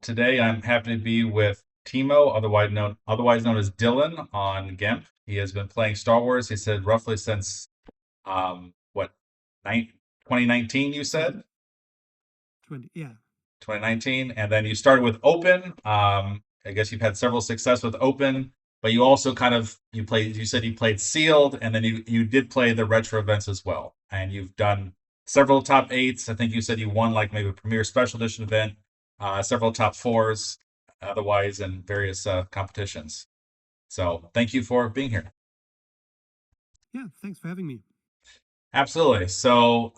Today I'm happy to be with Timo, otherwise known as Dylan on GIMP. He has been playing Star Wars, he said roughly since what 2019 you Twenty said? 20, yeah. 2019. And then you started with Open. I guess you've had several success with Open, but you also you said you played Sealed, and then you did play the retro events as well. And you've done several top eights. I think you said you won like maybe a Premier Special Edition event, several top fours, otherwise in various competitions. So thank you for being here. Yeah, thanks for having me. Absolutely. So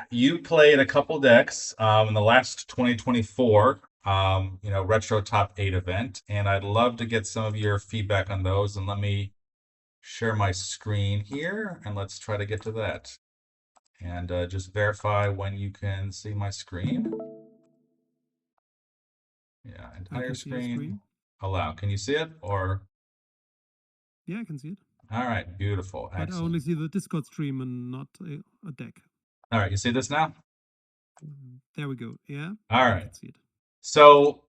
you played a couple decks in the last 2024, retro top eight event, and I'd love to get some of your feedback on those. And let me share my screen here, and let's try to get to that. And just verify when you can see my screen. Yeah, I entire can see your screen. screen. Allow. Can you see it? Or Yeah, I can see it. all right, beautiful, But I excellent. only see the Discord stream and not a deck. All right, you see this now? There we go. Yeah, All I right. can see it. So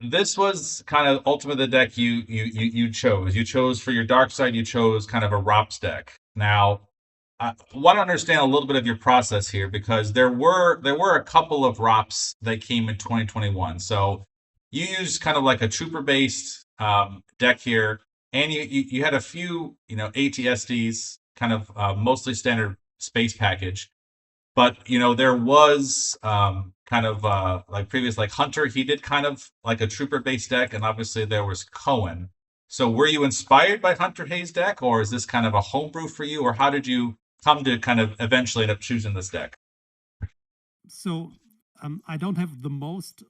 this was kind of ultimately the deck you chose. You chose for your dark side. You chose kind of a ROPS deck. Now, I want to understand a little bit of your process here because there were a couple of ROPS that came in 2021. So you used kind of like a trooper based deck here, and you had a few ATSDs, kind of mostly standard space package. But there was kind of like previous, like Hunter. He did kind of like a trooper based deck, and obviously there was Cohen. So were you inspired by Hunter Hayes' deck, or is this kind of a homebrew for you, or how did you come to kind of eventually end up choosing this deck? So I don't have the most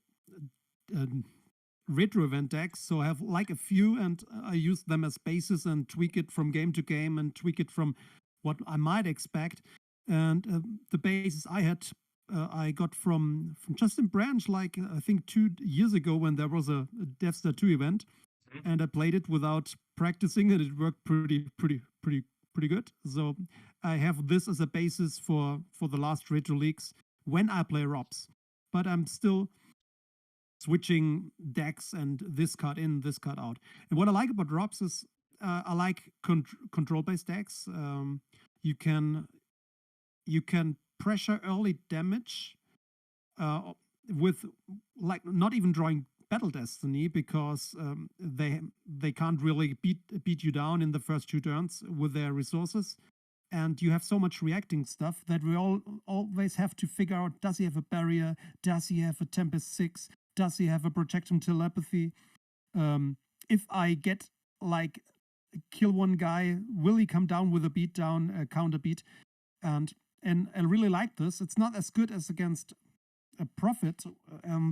retro event decks, so I have like a few, and I use them as basis and tweak it from game to game and tweak it from what I might expect. And the basis I got from Justin Branch, like I think 2 years ago when there was a Death Star 2 event, and I played it without practicing, and it worked pretty good. So I have this as a basis for the last retro leagues when I play ROPS. But I'm still switching decks and this card in, this card out. And what I like about ROPS is I like control based decks. You can you can pressure early damage with like not even drawing battle destiny because they can't really beat you down in the first 2 turns with their resources, and you have so much reacting stuff that we all always have to figure out: does he have a barrier, does he have a tempest 6, does he have a projection telepathy, if I get like kill one guy, will he come down with a beat down, a counter beat? And I really like this. It's not as good as against a Prophet.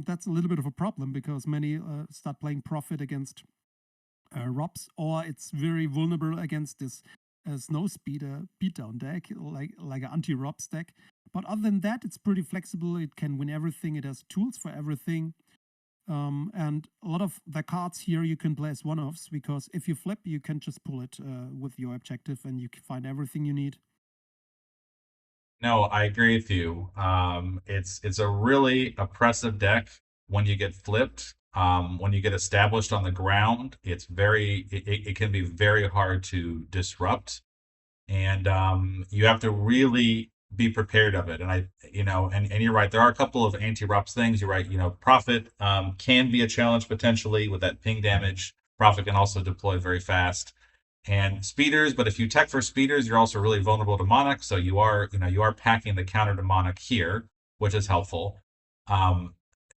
That's a little bit of a problem because many start playing Prophet against ROPS, or it's very vulnerable against this Snow Speeder beatdown deck, like an anti-ROPS deck. But other than that, it's pretty flexible. It can win everything. It has tools for everything. And a lot of the cards here you can play as one-offs because if you flip, you can just pull it with your objective and you can find everything you need. No, I agree with you. It's a really oppressive deck when you get flipped. When you get established on the ground, it can be very hard to disrupt, and you have to really be prepared of it. And and you're right. There are a couple of anti-rups things. You're right. Prophet can be a challenge potentially with that ping damage. Prophet can also deploy very fast and speeders, but if you tech for speeders, you're also really vulnerable to Monarch. So you are packing the counter to Monarch here, which is helpful. Um,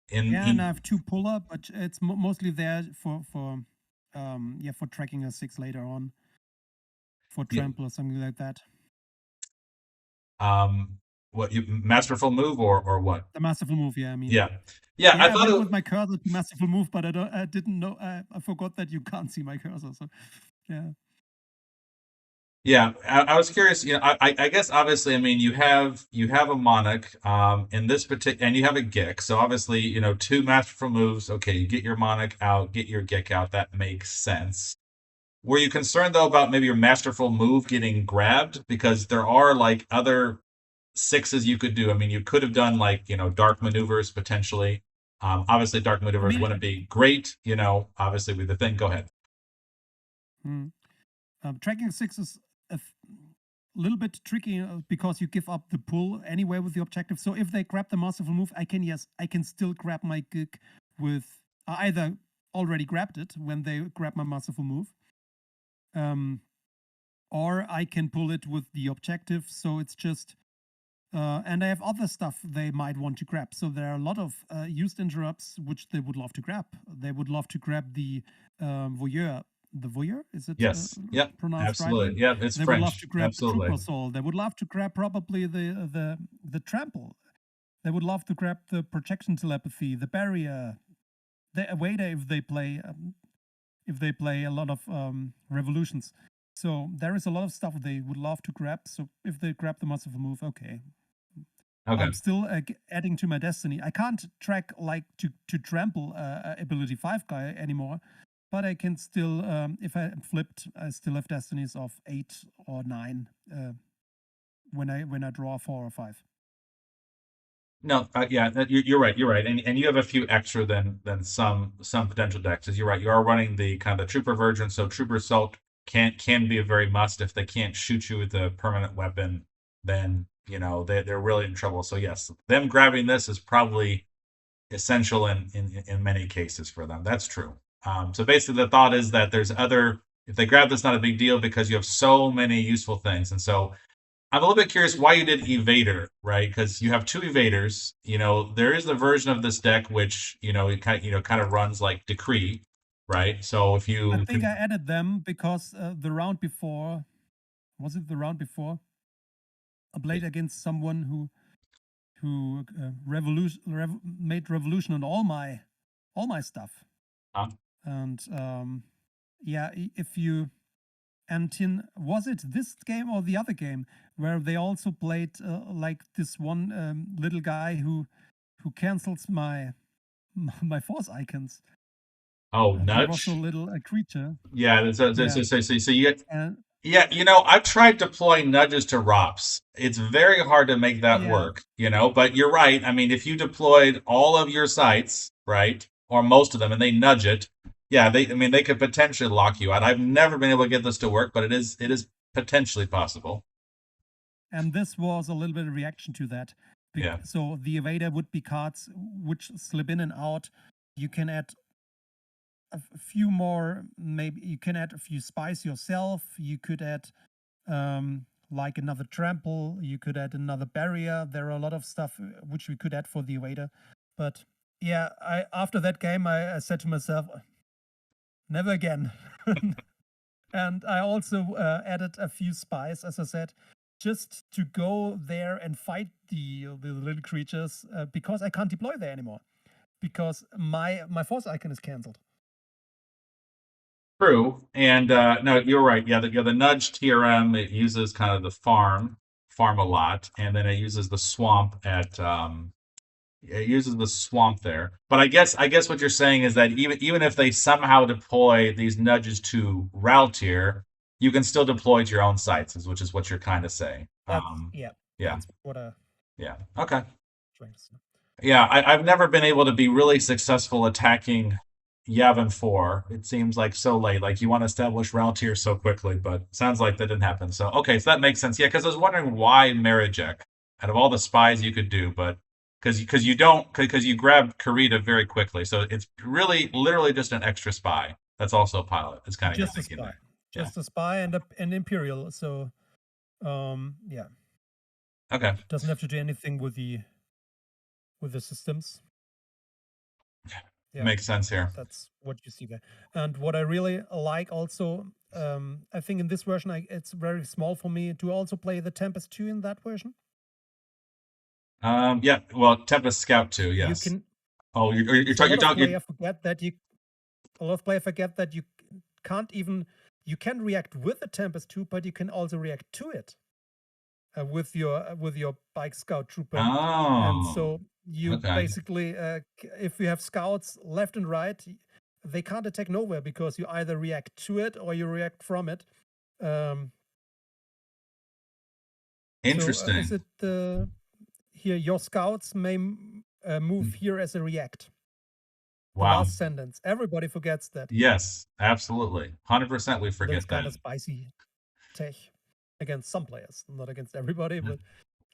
in Yeah, and I have 2 puller, but it's mostly there for tracking a 6 later on for yeah, trample or something like that. what you masterful move or what? The masterful move, yeah. I mean, Yeah, yeah. I yeah, I thought went it. with my cursor to masterful move, but I didn't know. I forgot that you can't see my cursor. So, yeah. Yeah, I was curious. I guess obviously, I mean, you have a Monarch in this particular, and you have a Gick. So obviously, two masterful moves. Okay, you get your Monarch out, get your Gick out. That makes sense. Were you concerned though about maybe your masterful move getting grabbed? Because there are like other sixes you could do. I mean, you could have done like dark maneuvers potentially. Obviously, Dark Multiverse wouldn't be great, obviously with the thing. Go ahead. Tracking 6 is a little bit tricky because you give up the pull anyway with the objective. So if they grab the masterful move, I can still grab my gig with either already grabbed it when they grab my masterful move, or I can pull it with the objective. So it's just and I have other stuff they might want to grab. So there are a lot of used interrupts which they would love to grab. They would love to grab the voyeur. The voyeur, is it Yes. Yep. pronounced Absolutely. rightly? Yeah. It's They would love French. to grab Absolutely. Trooper Soul. They would love to grab probably the trample. They would love to grab the projection telepathy, the barrier, the evader if they play a lot of revolutions. So there is a lot of stuff they would love to grab. So if they grab the masterful move, okay. I'm still adding to my destiny. I can't track like to trample ability 5 guy anymore, but I can still, if I am flipped, I still have destinies of 8 or 9 when I draw 4 or 5. No, yeah, you're right. You're right, and you have a few extra than some potential decks. As you're right, you are running the kind of the trooper version, so trooper assault can be a very must. If they can't shoot you with a permanent weapon, then they're really in trouble. So yes, them grabbing this is probably essential in many cases for them. That's true. So basically, the thought is that if they grab this, not a big deal because you have so many useful things, and so I'm a little bit curious why you did Evader, right? Because you have 2 Evaders. There is the version of this deck which it kind of runs like Decree, right? So if you I think I added them because the round before, was it the round before? I played against someone who made revolution on all my stuff. And yeah, if you was it this game or the other game where they also played like this one little guy who cancels my force icons? Oh, He was a Nudge. little creature. Yeah, so you get And yeah, I've tried deploying nudges to ROPS. It's very hard to make that yeah, work, but you're right. I mean, if you deployed all of your sites, right, or most of them, and they nudge it, yeah, they could potentially lock you out. I've never been able to get this to work, but it is potentially possible. and this was a little bit of reaction to that. Yeah. So the evader would be cards which slip in and out. You can add a few more, maybe you can add a few spies yourself. You could add like another trample. You could add another barrier. There are a lot of stuff which we could add for the evader. But yeah, after that game, I said to myself, never again. And I also added a few spies, as I said, just to go there and fight the little creatures because I can't deploy there anymore because my force icon is cancelled. True, and no, you're right. Yeah, the nudge TRM, it uses kind of the farm a lot, and then it uses the swamp there. But I guess what you're saying is that even if they somehow deploy these nudges to Raltier, you can still deploy to your own sites, which is what you're kind of saying. Yeah. That's what yeah. Okay. trying to say. Yeah, I've never been able to be really successful attacking Yavin 4. It seems like so late. Like you want to establish Raltier so quickly, but sounds like that didn't happen. So okay, so that makes sense. Yeah, because I was wondering why Marajek out of all the spies you could do, but because you grab Karita very quickly, so it's really literally just an extra spy. That's also a pilot. It's kind of just a spy, just a spy and an Imperial. So, yeah. Okay. Doesn't have to do anything with the systems. Yeah. Makes sense here. That's what you see there. And what I really like also, I think in this version, it's very small for me to also play the Tempest 2 in that version. Yeah. Well, Tempest Scout 2, yes. You can. Oh, you're talking. A lot of players forget that you can't even. You can react with the Tempest 2, but you can also react to it with your bike scout trooper. Oh. And so you basically, if you have scouts left and right, they can't attack nowhere because you either react to it or you react from it. Interesting. So, is it here? Your scouts may move here as a react. The Wow. last sentence. Everybody forgets that. Yes, absolutely. 100% we That's forget kind that. of spicy tech against some players, not against everybody, but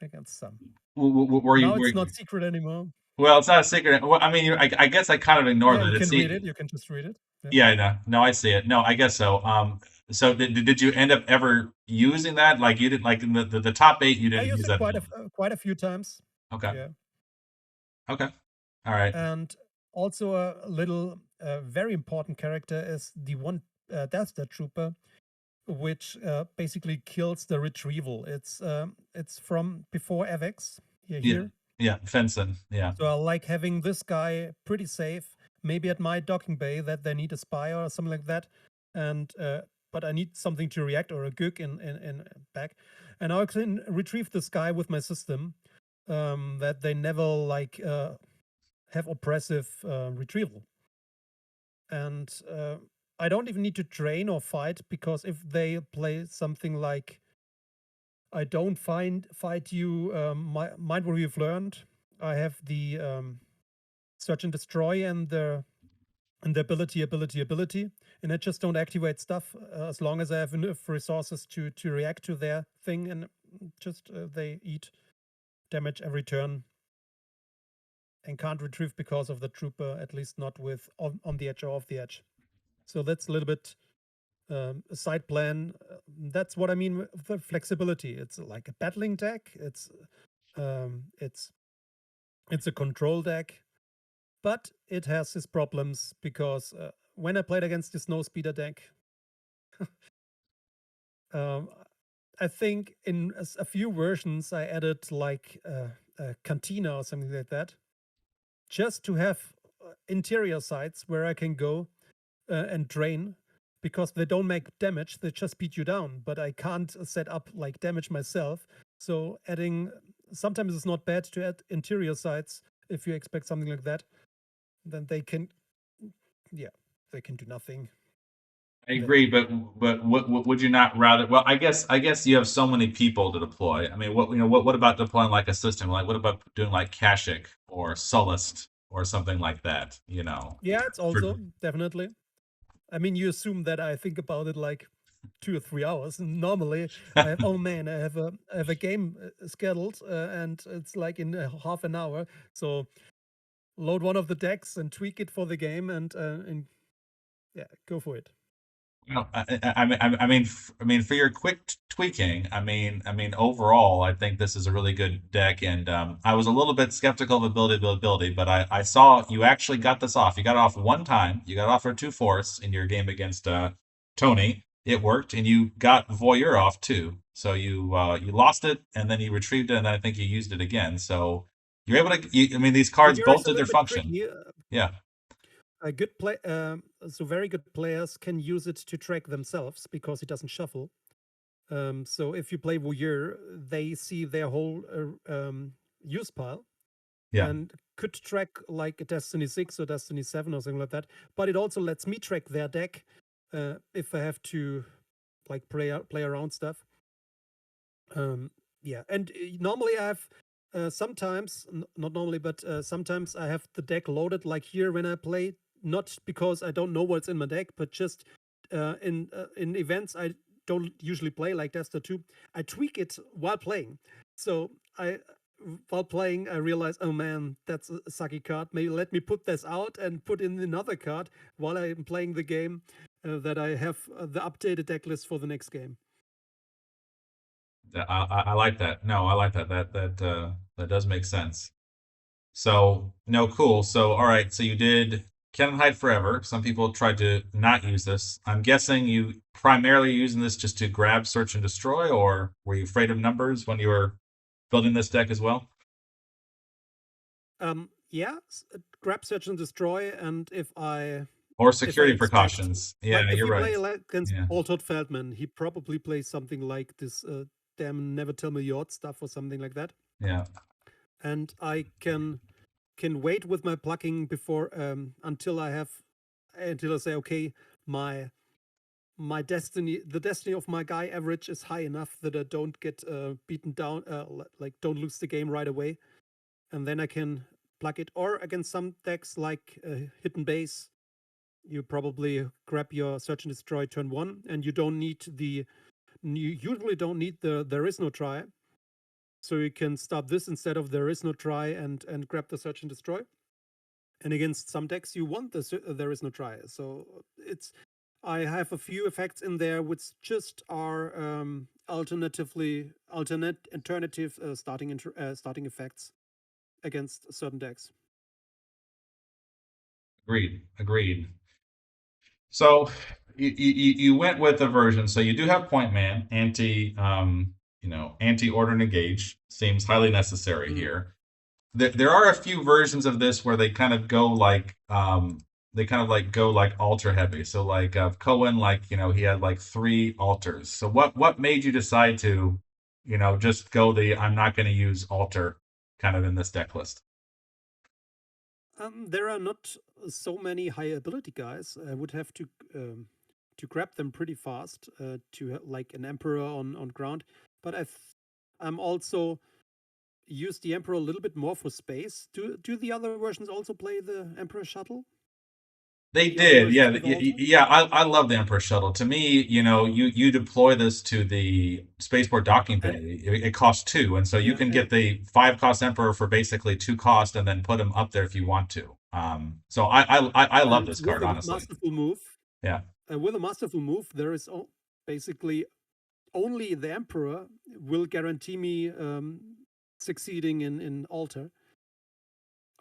against some. Were you, Now it's not secret anymore. well, it's not a secret. Well, I mean, I guess I kind of ignore Yeah, that. you It's can read see, it. You can just read it. Yeah, yeah, no, I see it. No, I guess so. So did you end up ever using that? Like you didn't like in the top eight, you I didn't used use it that ability. quite a few times. Okay. Yeah, Okay. All right. and also a little very important character is the one Death Star Trooper, which basically kills the retrieval. It's from before AVEX Yeah. here. Yeah. Fencing. Yeah. So I like having this guy pretty safe, maybe at my docking bay that they need a spy or something like that, and but I need something to react or a gook in back, and I can retrieve this guy with my system, that they never like have oppressive retrieval, and I don't even need to train or fight because if they play something like I don't fight you, mind what you've learned. I have the search and destroy and the ability, and I just don't activate stuff as long as I have enough resources to react to their thing, and just they eat damage every turn and can't retrieve because of the trooper, at least not with on the edge or off the edge. So that's a little bit a side plan. That's what I mean with the flexibility. It's like a battling deck. Um, it's it's a control deck, but it has its problems because when I played against the snow speeder deck, um, I think in a few versions I added like a cantina or something like that, just to have interior sites where I can go and drain, because they don't make damage, they just beat you down, but I can't set up like damage myself. So adding, sometimes it's not bad to add interior sites if you expect something like that. Then they can, yeah, they can do nothing. I agree, but what would you not rather? Well, I guess you have so many people to deploy. I mean, what about deploying like a system? Like, what about doing like Kashik or Sullust or something like that? Yeah, it's For also definitely. I mean, you assume that I think about it like 2 or 3 hours. And normally, oh man, I have a game scheduled, and it's like in half an hour. So load one of the decks and tweak it for the game, and yeah, go for it. Well, I mean, for your quick tweaking, overall, I think this is a really good deck, and I was a little bit skeptical of ability, but I saw you actually got this off. You got it off one time. You got it off for two force in your game against Tony. It worked, and you got Voyeur off too. So you lost it, and then you retrieved it, and then I think you used it again. So you're able to. I mean, these cards Voyeur both is a did their little bit function. tricky. Yeah, A good play, so very good players can use it to track themselves because it doesn't shuffle. So if you play Voyeur, they see their whole use pile yeah. and could track like a Destiny 6 or Destiny 7 or something like that. But it also lets me track their deck if I have to like play around stuff. Yeah, and normally I have sometimes, not normally, but sometimes I have the deck loaded like here when I play, not because I don't know what's in my deck, but just in events I don't usually play like Destiny 2. I tweak it while playing. So while playing, I realize, oh man, that's a sucky card. Maybe let me put this out and put in another card while I'm playing the game, that I have the updated deck list for the next game. I like that. No, I like that. That does make sense. So no, cool. So all right. So you did Cannon Hide Forever. Some people tried to not use this. I'm guessing you primarily using this just to grab, search, and destroy, or were you afraid of numbers when you were building this deck as well? Yeah, grab, search, and destroy. And Or if I security expect, precautions? Yeah, like, if you're we right. play like against Yeah, Paul Todd Feldman, he probably plays something like this. Damn, never tell me your stuff or something like that. yeah. And I can wait with my plucking before until I say, okay, my the destiny of my guy average is high enough that I don't get beaten down, like don't lose the game right away, and then I can plug it. Or against some decks like Hidden Base, you probably grab your Search and Destroy turn 1, and you usually don't need the There Is No Try. So you can start this instead of There Is No Try and grab the Search and Destroy. And against some decks, you want the There Is No Try. So I have a few effects in there which just are alternative starting effects against certain decks. Agreed. So you went with a version. So you do have Point Man, anti order negate seems highly necessary here. There are a few versions of this where they kind of go like altar heavy. So like Cohen, he had like 3 altars. So what made you decide to, just go the I'm not going to use altar kind of in this deck list? There are not so many high ability guys. I would have to grab them pretty fast to like an Emperor on ground. But I'm also use the Emperor a little bit more for space. Do the other versions also play the Emperor shuttle? They The other did, versions yeah, with Alta? yeah. I love the Emperor shuttle. To me, you deploy this to the spaceport docking And bay. It costs 2, and so you yeah, can get the 5-cost Emperor for basically 2 cost, and then put him up there if you want to. So I love and this with card, a honestly. masterful move, Yeah, there is basically only the Emperor will guarantee me succeeding in Altar.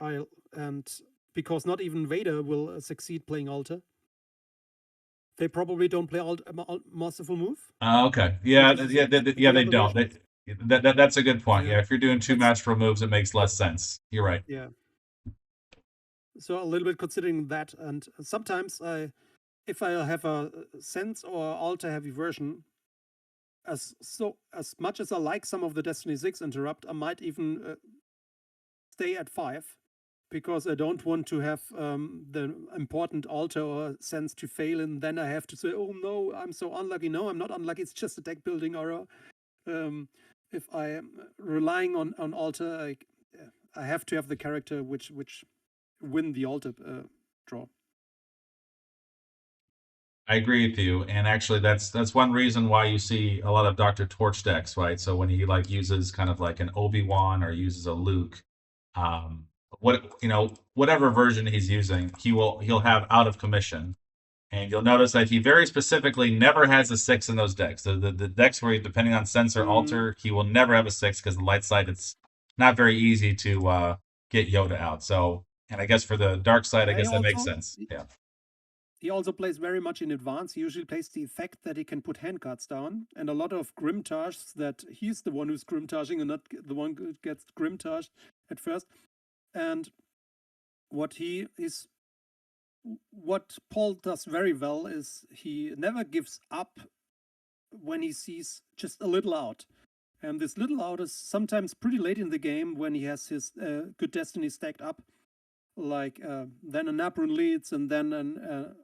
And because not even Vader will succeed playing Altar. They probably don't play masterful move, okay, which yeah, is yeah. the They other don't. version. That's a good point. Yeah, Yeah, if you're doing 2 that's masterful moves, it makes less sense. You're right. yeah. So a little bit considering that, and sometimes if I have a sense or altar heavy version, as much as I like some of the Destiny 6 interrupt, I might even stay at 5 because I don't want to have the important altar or sense to fail, and then I have to say, oh no, I'm so unlucky. No, I'm not unlucky. It's just a deck building error. If I am relying on altar, I have to have the character which win the altar draw. I agree with you, and actually, that's one reason why you see a lot of Doctor Torch decks, right? So when he like uses kind of like an Obi-Wan or uses a Luke, um, whatever version he's using, he'll have out of commission, and you'll notice that he very specifically never has a 6 in those decks. The decks where, depending on sense or altar, he will never have a 6 because the light side it's not very easy to get Yoda out. So, and I guess for the dark side, I Yeah, guess that makes sense. Yeah. he also plays very much in advance. He usually plays the effect that he can put hand cards down, and a lot of Grimtages that he's the one who's Grimtaging and not the one who gets Grimtaged at first. And what Paul does very well is he never gives up when he sees just a little out. And this little out is sometimes pretty late in the game when he has his good destiny stacked up, like then a Nabrun leads and then an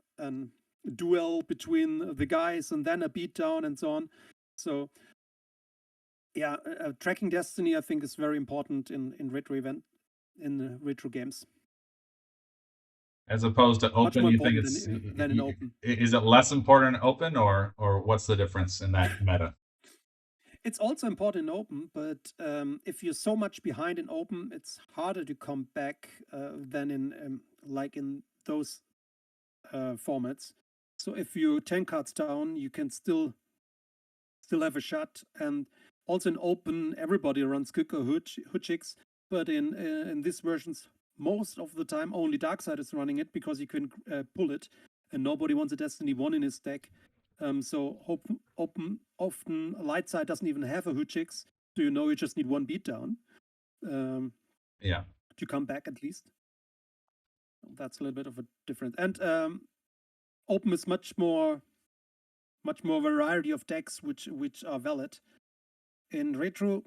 duel between the guys and then a beatdown and so on. So yeah, tracking destiny I think is very important in retro games. As opposed to Much open, more you think important it's than in open. is it less important in open, or what's the difference in that meta? It's also important in open, but if you're so much behind in open, it's harder to come back than in like in those formats. So if you're 10 cards down, you can still have a shot. And also in open, everybody runs Cook or Hutchix, but in these versions, most of the time only Darkseid is running it because you can pull it, and nobody wants a Destiny 1 in his deck. So often light side doesn't even have a Hutchix, so you just need one beatdown. Yeah. To come back at least. That's a little bit of a difference. And open is much more variety of decks which are valid. In retro,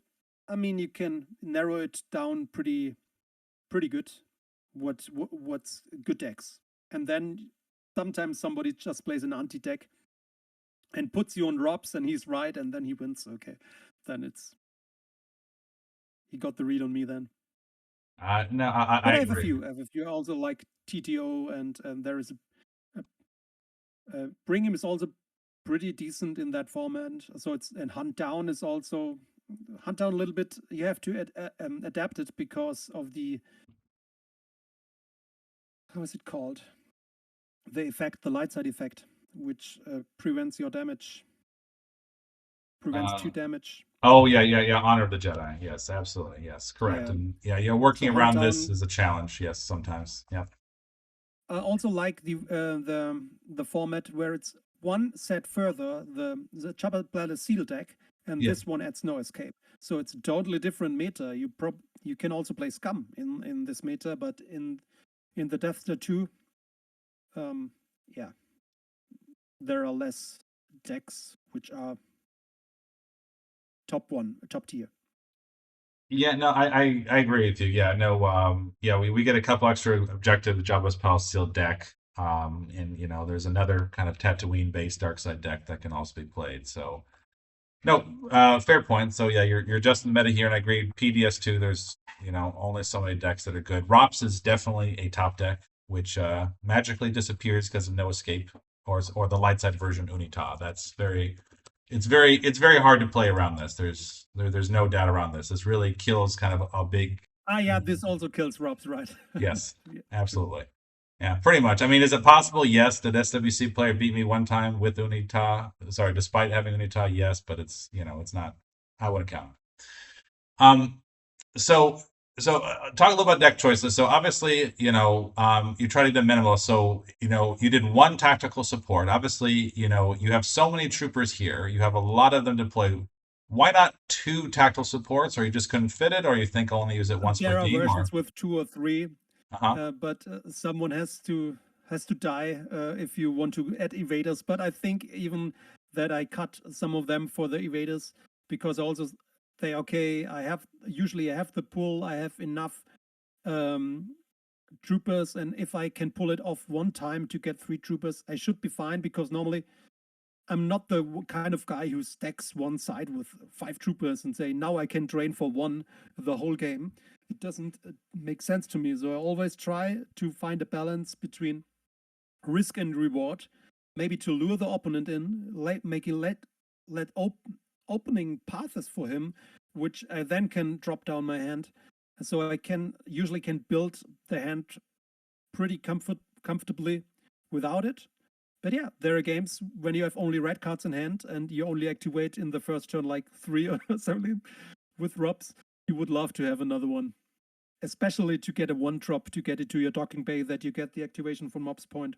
I mean, you can narrow it down pretty good. What's good decks, and then sometimes somebody just plays an anti deck and puts you on drops, and he's right, and then he wins. Okay, then he got the read on me then. No, But I agree. I have a few also like TTO, and there is Bring Him is also pretty decent in that format. So it's and Hunt Down is also Hunt Down a little bit. You have to adapt it because of the how is it called? The effect, the light side effect, which prevents your damage, prevents Uh, two damage. oh yeah. Honor of the Jedi. Yes, absolutely. Yes, correct. Yeah. And yeah, working So Hunt around this Down. is a challenge. Yes, sometimes. Yeah. I also like the format where it's one set further, the Chopper Bladder Seal deck, and Yeah. this one adds no escape. So it's a totally different meta. You can also play Scum in this meta, but in the Death Star 2, um, yeah, there are less decks which are top tier. Yeah, no, I agree with you. Yeah, no, yeah, we get a couple extra objective Jabba's Palace sealed deck. And there's another kind of Tatooine based dark side deck that can also be played. So no, fair point. So yeah, you're just in the meta here, and I agree. PDS2, there's only so many decks that are good. ROPS is definitely a top deck, which magically disappears because of no escape, or the light side version Unita. It's very hard to play around this. There's no doubt around this. This really kills kind of a big. Ah, yeah, this also kills Robs, right? Yes, Yeah, true. absolutely. Yeah, pretty much. I mean, is it possible? Yes. Did SWC player beat me one time with Unita? Sorry, despite having Unita, yes, but it's not. I wouldn't count. Um, so talk a little about deck choices. So obviously, you try to do minimal. So you did one tactical support. Obviously, you have so many troopers here. You have a lot of them to play. Why not two tactical supports? Or you just couldn't fit it, or you think only use it once per There are game, versions or with two or three, uh-huh. but someone has to die if you want to add evaders. But I think even that I cut some of them for the evaders because also they okay. I have the pull. I have enough um, troopers, and if I can pull it off one time to get 3 troopers, I should be fine because normally I'm not the kind of guy who stacks one side with 5 troopers and say now I can drain for one the whole game. It doesn't make sense to me. So I always try to find a balance between risk and reward, maybe to lure the opponent in, making let opening paths for him, which I then can drop down my hand. So I can usually can build the hand pretty comfortably without it. But yeah, there are games when you have only red cards in hand and you only activate in the first turn like 3 or something with Robs. You would love to have another one, especially to get a 1-drop to get it to your docking bay that you get the activation from Mob's Point.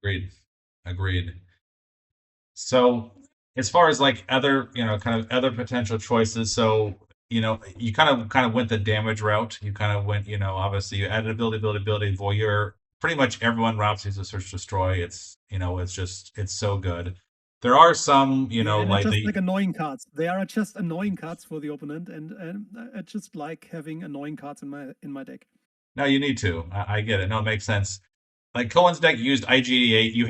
Agreed. Agreed. So as far as like other, kind of other potential choices, so you kind of went the damage route. You kind of went, obviously you added ability, voyeur. Pretty much everyone routes uses search destroy. It's so good. There are some, Yeah, and they're like just the like annoying cards. They are just annoying cards for the opponent, and I just like having annoying cards in my deck. no, you need to. I get it. No, it makes sense. Like Cohen's deck used IG88. You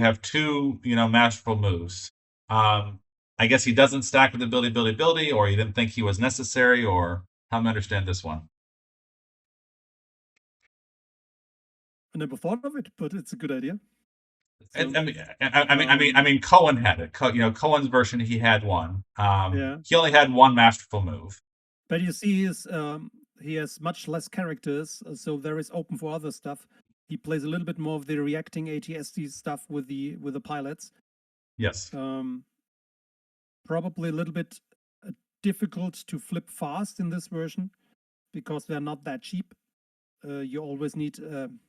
have two, masterful moves. Um, I guess he doesn't stack with ability, or you didn't think he was necessary, or how do I understand this one? I never thought of it, but it's a good idea. So I mean, Cohen had it. Cohen's version, he had one. yeah, He only had one masterful move. but you see, he has much less characters, so there is open for other stuff. He plays a little bit more of the reacting ATSD stuff with the pilots. Yes. Um, Probably a little bit difficult to flip fast in this version because they're not that cheap. You always need an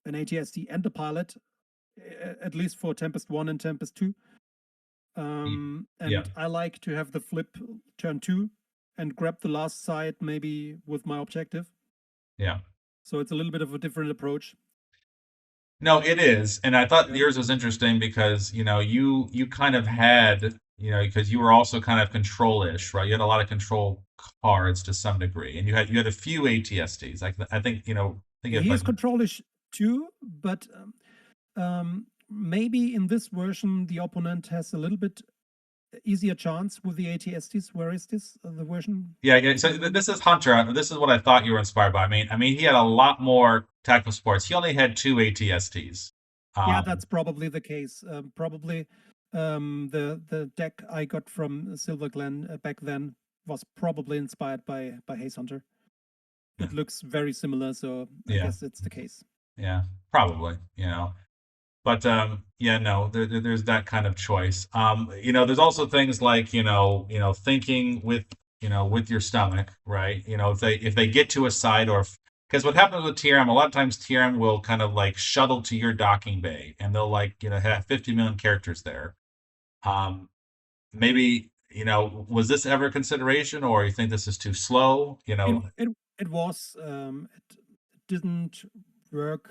ATSD and a pilot, at least for Tempest 1 and Tempest 2. Yeah. And I like to have the flip turn 2 and grab the last side maybe with my objective. Yeah. So it's a little bit of a different approach. No, it is, and I thought Yeah. yours was interesting because you kind of had because you were also kind of control-ish, right? You had a lot of control cards to some degree, and you had a few ATSDs. Like I think Yeah, of he like is controlish too, but maybe in this version the opponent has a little bit easier chance with the ATSTs. Where is this the version? Yeah. So this is Hunter. This is what I thought you were inspired by. I mean, he had a lot more tactical sports. He only had two ATSTs. Yeah, Um, that's probably the case. Probably the deck I got from Silver Glen back then was probably inspired by Haze Hunter. yeah, It looks very similar, so I yeah, guess it's the case. yeah, probably. But yeah, no, there's that kind of choice. There's also things like thinking with your stomach, right? If they get to a site, or because what happens with TRM, a lot of times TRM will kind of like shuttle to your docking bay, and they'll like have 50 million characters there. Maybe was this ever a consideration, or you think this is too slow? It was it didn't work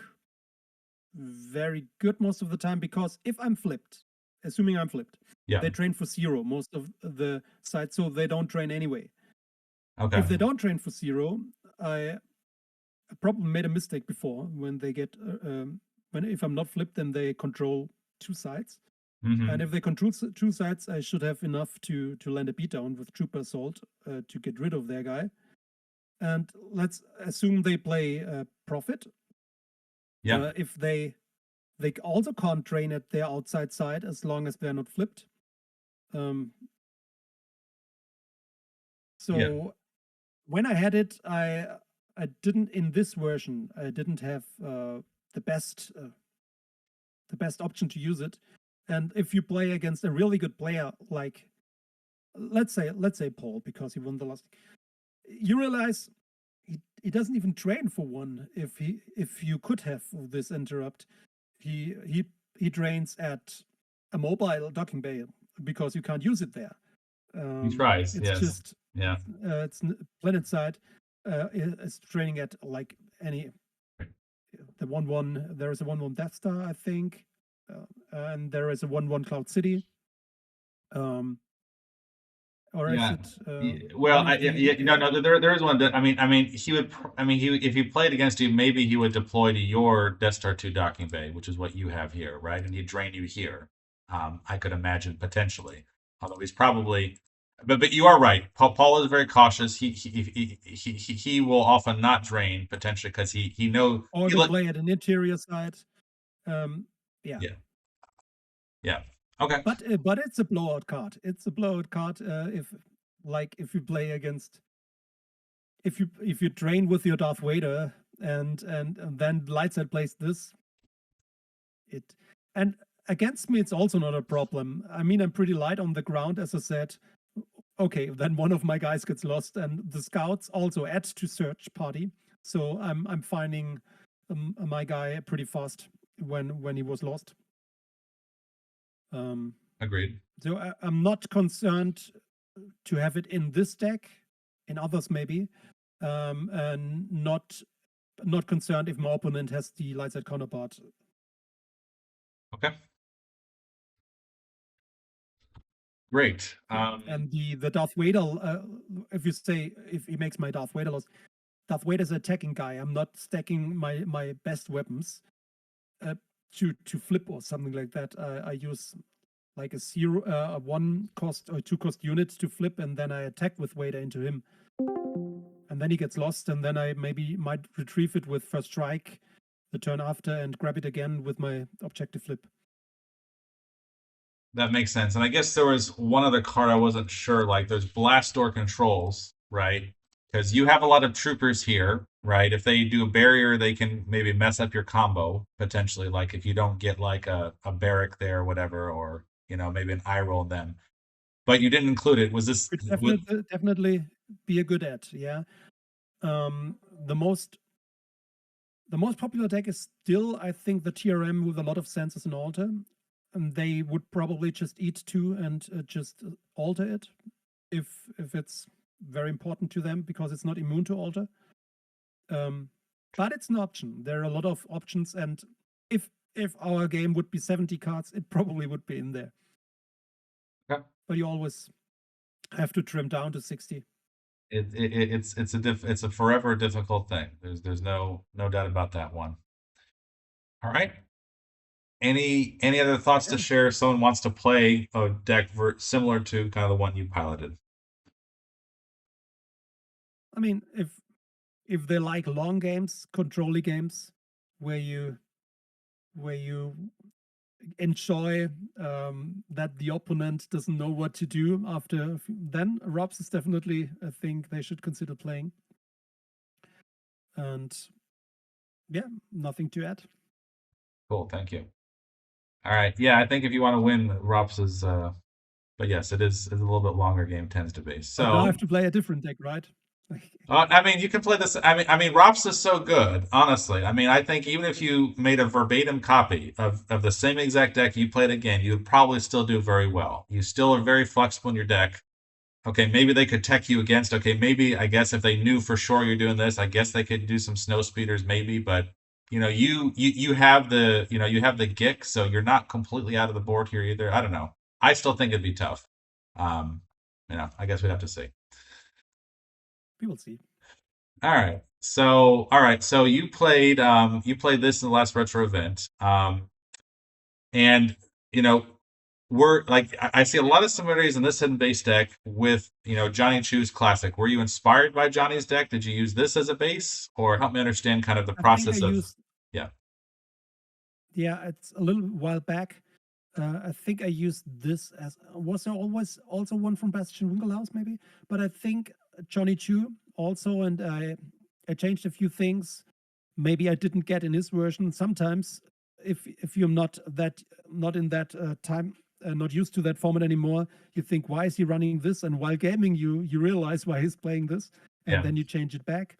very good most of the time because if I'm flipped, assuming I'm flipped, Yeah. they train for 0 most of the sites, so they don't train anyway. Okay. If they don't train for 0, I probably made a mistake before when they get when if I'm not flipped, then they control 2 sides. Hmm. And if they control 2 sides, I should have enough to land a beatdown with Trooper Assault to get rid of their guy. And let's assume they play Profit. Yeah. If they also can't train at their outside side as long as they're not flipped. Um, Yeah. so when I had it, I didn't in this version. I didn't have the best option to use it. And if you play against a really good player, like let's say Paul, because he won the last, you realize he doesn't even train for 1. If you could have this interrupt, he trains at a mobile docking bay because you can't use it there. He tries. It's Yes. just Yeah. it's planet side is training at like any the 1-1. There is a 1-1 Death Star, I think, and there is a 1-1 Cloud City. Or is Yeah. it Well, one of the? no, there is one that I mean, he would. I mean, if he played against you, maybe he would deploy to your Death Star 2 docking bay, which is what you have here, right? And he'd drain you here. I could imagine potentially, although he's probably. But you are right. Paul is very cautious. He will often not drain potentially because he knows Or he will look. play at an interior side. Um, yeah. Yeah. Yeah. Okay. But it's a blowout card. It's a blowout card if you play against if you train with your Darth Vader and then Lightside plays this, it and against me it's also not a problem. I mean, I'm pretty light on the ground, as I said. Okay, then one of my guys gets lost, and the scouts also add to search party. So I'm finding my guy pretty fast when he was lost. Agreed. So I'm not concerned to have it in this deck. In others, maybe, and not concerned if my opponent has the light side counterpart. Okay. Great. Yeah, and the Darth Vader. If you say if he makes my Darth Vader loss, Darth Vader's an attacking guy. I'm not stacking my best weapons to flip or something like that. I use like a 1 cost or 2 cost unit to flip, and then I attack with Vader into him. And then he gets lost, and then I maybe might retrieve it with first strike the turn after and grab it again with my objective flip. That makes sense. And I guess there was one other card I wasn't sure. Like, there's blast door controls, right? Because you have a lot of troopers here, right? If they do a barrier, they can maybe mess up your combo potentially. Like if you don't get like a barrack there, or whatever, or maybe an eye roll them. But you didn't include it. Was this? Definitely be a good add. Yeah. The most popular deck is still, I think, the TRM with a lot of senses and alter. And they would probably just eat 2 and just alter it if it's very important to them because it's not immune to alter. But it's an option. There are a lot of options, and if our game would be 70 cards, it probably would be in there. Okay. But you always have to trim down to 60. It's a forever difficult thing. There's no doubt about that one. All right. any other thoughts to Yeah. share if someone wants to play a deck similar to kind of the one you piloted? I mean, if they like long games, controlly games, where you enjoy that the opponent doesn't know what to do after, then Robs is definitely a thing they should consider playing. And yeah, nothing to add. Cool, thank you. All right, yeah, I think if you want to win, Rops is. But yes, it's a little bit longer game tends to be. But now I So have to play a different deck, right? I mean, you can play this. I mean, Rops is so good. Honestly, I mean, I think even if you made a verbatim copy of the same exact deck you played again, you would probably still do very well. You still are very flexible in your deck. Okay, maybe they could tech you against. Okay, maybe I guess if they knew for sure you're doing this, I guess they could do some snow speeders, maybe. But you have you have the gick, so you're not completely out of the board here either. I don't know. I still think it'd be tough. Um, I guess we'd have to see. We will see. All right. So you played this in the last retro event. And you know, we're like I see a lot of similarities in this hidden base deck with Johnny Chu's classic. Were you inspired by Johnny's deck? Did you use this as a base? Or help me understand kind of the I think I process of used, yeah. yeah, it's a little while back. I think I used this as, was there always also one from Bastion Winkelhaus maybe? But I think Johnny Chu also, and I changed a few things. Maybe I didn't get in his version. Sometimes, if you're not in that time, not used to that format anymore, you think, why is he running this? And while gaming, you realize why he's playing this, and Yeah. then you change it back.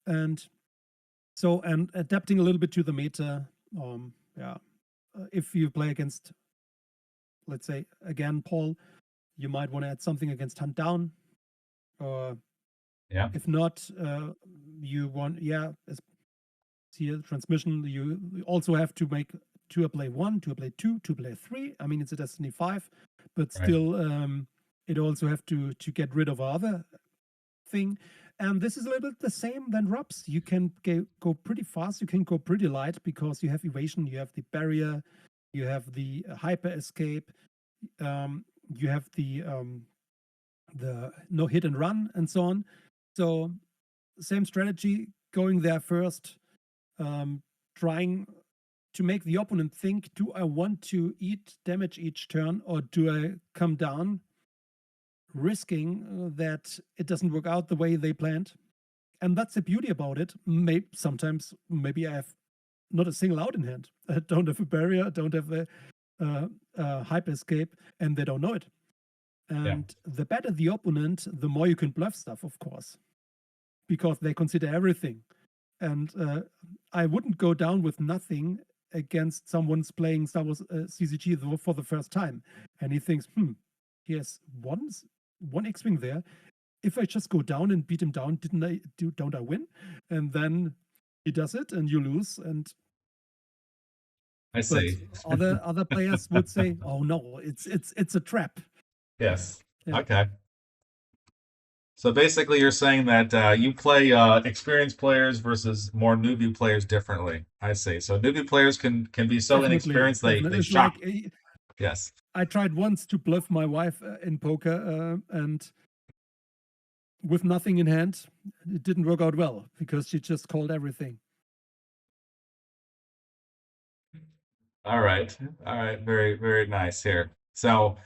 And so, and adapting a little bit to the meta. Yeah, if you play against, let's say again, Paul, you might want to add something against Hunt Down, or Yeah. if not, you want, yeah, here transmission. You also have to make to play 1, to play 2, to play 3. I mean, it's a Destiny 5, but Right. still, it also have to get rid of other thing. And this is a little bit the same than Robs. You can go pretty fast. You can go pretty light because you have evasion, you have the barrier, you have the hyper escape, you have the no hit and run, and so on. So same strategy, going there first, trying to make the opponent think, do I want to eat damage each turn, or do I come down, risking that it doesn't work out the way they planned? And that's the beauty about it. Sometimes maybe I have not a single out in hand. I don't have a barrier, I don't have a hyper escape, and they don't know it. Yeah. And the better the opponent, the more you can bluff stuff, of course, because they consider everything. And I wouldn't go down with nothing against someone's playing Star Wars CCG for the first time, and he thinks, he has one X-wing there. If I just go down and beat him down, don't I win? And then he does it, and you lose. And I but see. other players would say, oh no, it's a trap. Yes. Yeah, Okay. So basically, you're saying that you play experienced players versus more newbie players differently. I see. So newbie players can be so definitely, inexperienced definitely. they It's like shock. Yes. I tried once to bluff my wife in poker, and with nothing in hand, it didn't work out well because she just called everything. All right. All right. Very, very nice here. So,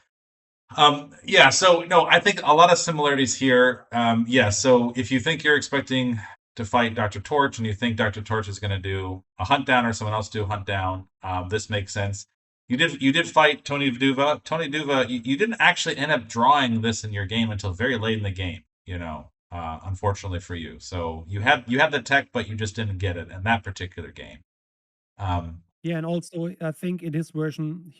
yeah. So, no, I think a lot of similarities here. Yeah. So, if you think you're expecting to fight Dr. Torch and you think Dr. Torch is going to do a hunt down or someone else do a hunt down, this makes sense. You did fight Tony Duva. Tony Duva, you didn't actually end up drawing this in your game until very late in the game. Unfortunately for you. So you had the tech, but you just didn't get it in that particular game. Um, Yeah, and also I think in his version,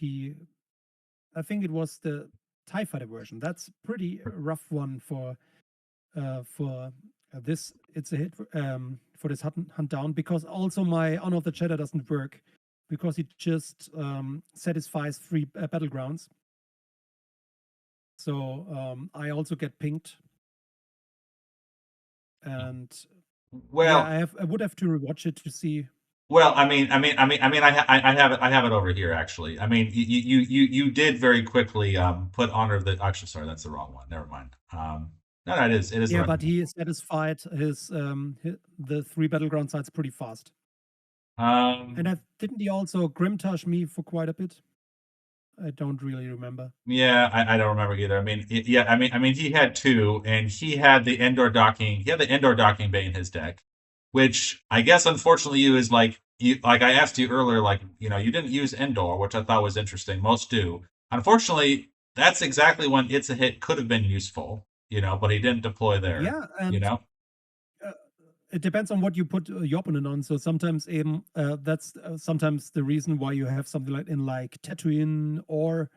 I think it was the TIE Fighter version. That's pretty rough one for this. It's a hit for this hunt down, because also my Honor of the Cheddar doesn't work because it just satisfies 3 battlegrounds. So I also get pinged, and yeah, well, I would have to rewatch it to see. Well, I have it. I have it over here. Actually, I mean, you did very quickly put honor the. Actually, sorry, that's the wrong one. Never mind. No, no, it is the Yeah, right but one. he satisfied the three battleground sites pretty fast. And Um, didn't he also grimtash me for quite a bit? I don't really remember. yeah, I don't remember either. I mean, yeah, he had two, and he had the indoor docking. He had the indoor docking bay in his deck, which I guess unfortunately you is like like I asked you earlier, like you didn't use indoor, which I thought was interesting. Most do. Unfortunately, that's exactly when it's a hit could have been useful, but he didn't deploy there. Yeah, You and know, uh, it depends on what you put your opponent on. So sometimes that's sometimes the reason why you have something like Tatooine or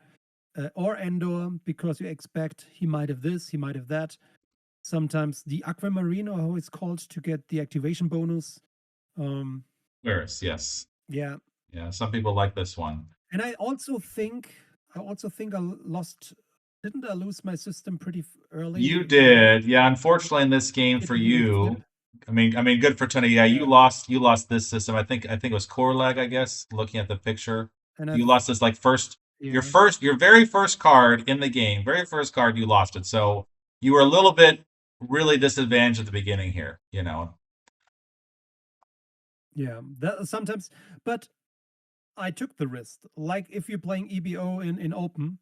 Endor, because you expect he might have this, he might have that. Sometimes the Aquamarine, or how it's called, to get the activation bonus. Um, Whereas, yes, yeah, yeah, some people like this one. and I also think I lost. Didn't I lose my system pretty early You when I did, yeah. Unfortunately, in this game for didn't do the flip? you, I mean, good for Tony. Yeah, you Yeah, lost. You lost this system. I think it was core lag. I guess looking at the picture, and you lost this like yeah, your very first card in the game, very first card. You lost it, so you were a little bit really disadvantaged at the beginning here. yeah. That sometimes, but I took the risk. Like if you're playing EBO in open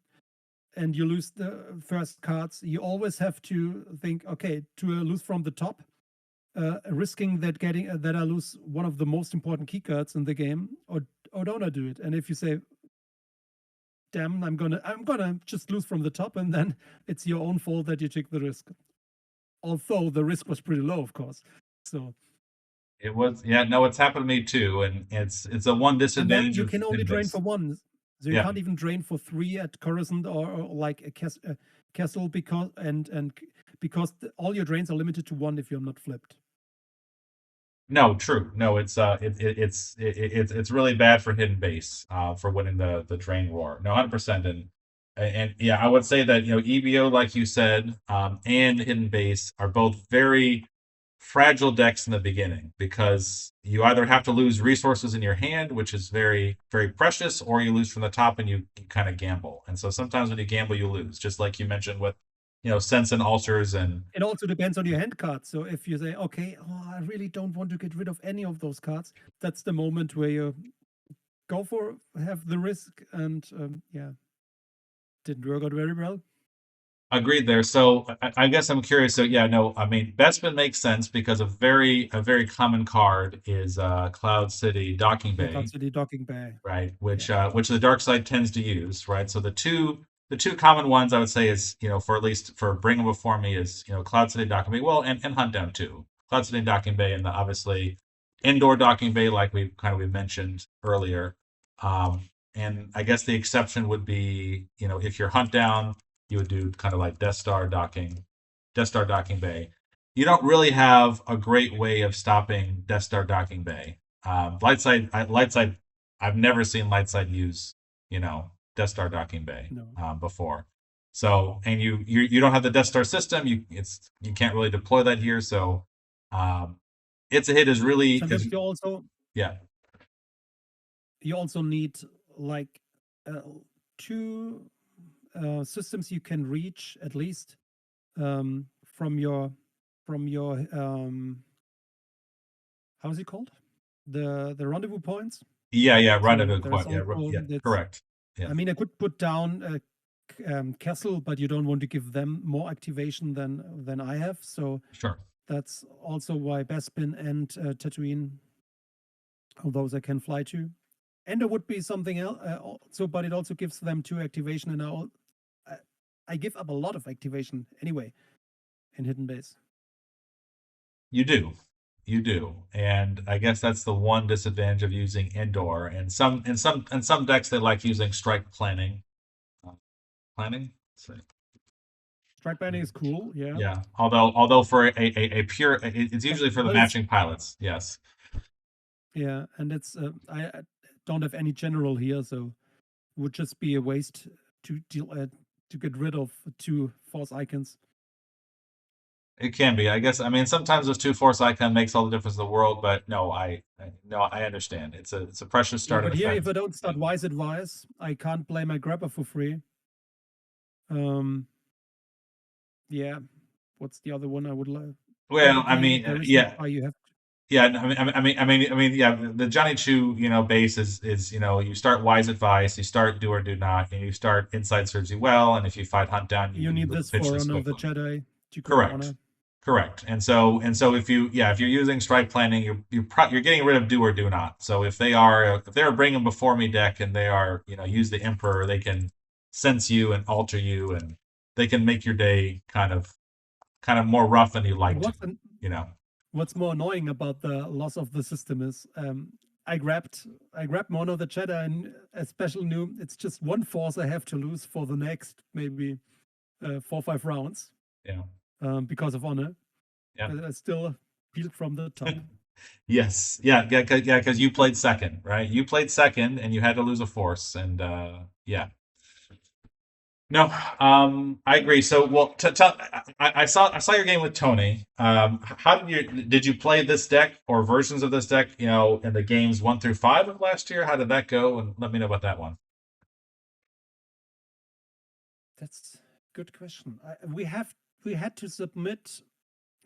and you lose the first cards, you always have to think, okay, to lose from the top, risking that I lose one of the most important key cards in the game, or don't I do it? And if you say, damn, I'm gonna just lose from the top, and then it's your own fault that you took the risk. Although the risk was pretty low, of course. So It was, yeah. No, it's happened to me too, and it's a one and then disadvantage you of can only pin drain base. for one, so you Yeah. can't even drain for three at Coruscant or like a castle because all your drains are limited to one if you're not flipped. No, true. No, it's really bad for hidden base for winning the train war. No, 100%. And yeah, I would say that EBO, like you said, and hidden base are both very fragile decks in the beginning because you either have to lose resources in your hand, which is very very precious, or you lose from the top and you kind of gamble. And so sometimes when you gamble, you lose, just like you mentioned with sense and ulcers and It also depends on your hand cards. So if you say, okay, I really don't want to get rid of any of those cards, that's the moment where you have the risk, and yeah, didn't work out very well. agreed there. So I guess I'm curious. So yeah, no, I mean Bespin makes sense because a very common card is Cloud City Docking Yeah, Cloud Bay, City Docking Bay. right? Yeah, Which the dark side tends to use, right? So the two common ones I would say is for at least for Bring 'em Before Me is Cloud City Docking Bay, well, and Hunt Down too. Cloud City Docking Bay and obviously indoor docking bay like we mentioned earlier. And I guess the exception would be if you're Hunt Down, you would do kind of like Death Star Docking Bay. You don't really have a great way of stopping Death Star Docking Bay. Lightside, I've never seen Lightside use, Death Star Docking Bay no. before. So, and you don't have the Death Star system. You can't really deploy that here. So, um, it's a hit is really Sometimes because yeah, you also need like uh, two systems you can reach at least from your how's it called, the rendezvous points. yeah, So rendezvous there's quite also yeah, that's correct. Yeah, I mean I could put down a castle, but you don't want to give them more activation than I have. So sure. that's also why Bespin and Tatooine, all those I can fly to. And there would be something else also, but it also gives them two activation, and I, I give up a lot of activation anyway in hidden base. You do. You do. And I guess that's the one disadvantage of using indoor. And some decks they like using strike planning. Uh, planning? Let's see. Strike banding is cool, yeah, Yeah. Although for a pure it's usually for the but it's matching pilots. Yes. yeah, and it's I don't have any general here, so it would just be a waste to deal to get rid of two false icons. It can be, I guess. I mean, sometimes those two force icon makes all the difference in the world, but no, no, I understand. It's a precious Yeah, starting but here, if effect. I don't start Wise Advice, I can't play my grabber for free. Yeah, what's the other one I would like? Well, I mean, There is no yeah, buy. You have yeah. Yeah. The Johnny Chu, base is you start Wise Advice, you start Do or Do Not, and you start Inside Serves You Well, and if you fight Hunt Down, you need you this pitch for this Honor of the quickly. Jedi to go Correct. Honor. Correct. And so if you're using strike planning, you're getting rid of Do or Do Not. So if they're bringing before me deck and they are use the Emperor, they can sense you and alter you, and they can make your day kind of more rough than you And like to. You know. what's more annoying about the loss of the system is I grabbed Honor of the Jedi and a special new. It's just one force I have to lose for the next maybe 4 or 5 rounds Yeah. because of Honor. Yeah. But I still peeled from the top. Yes. Yeah. Yeah. Yeah. Because you played second, right? You played second, and you had to lose a force, and yeah. No, I agree. So, well, I saw your game with Tony. How did you play this deck or versions of this deck? In the games 1 through 5 of last year. How did that go? And let me know about that one. That's a good question. We had to submit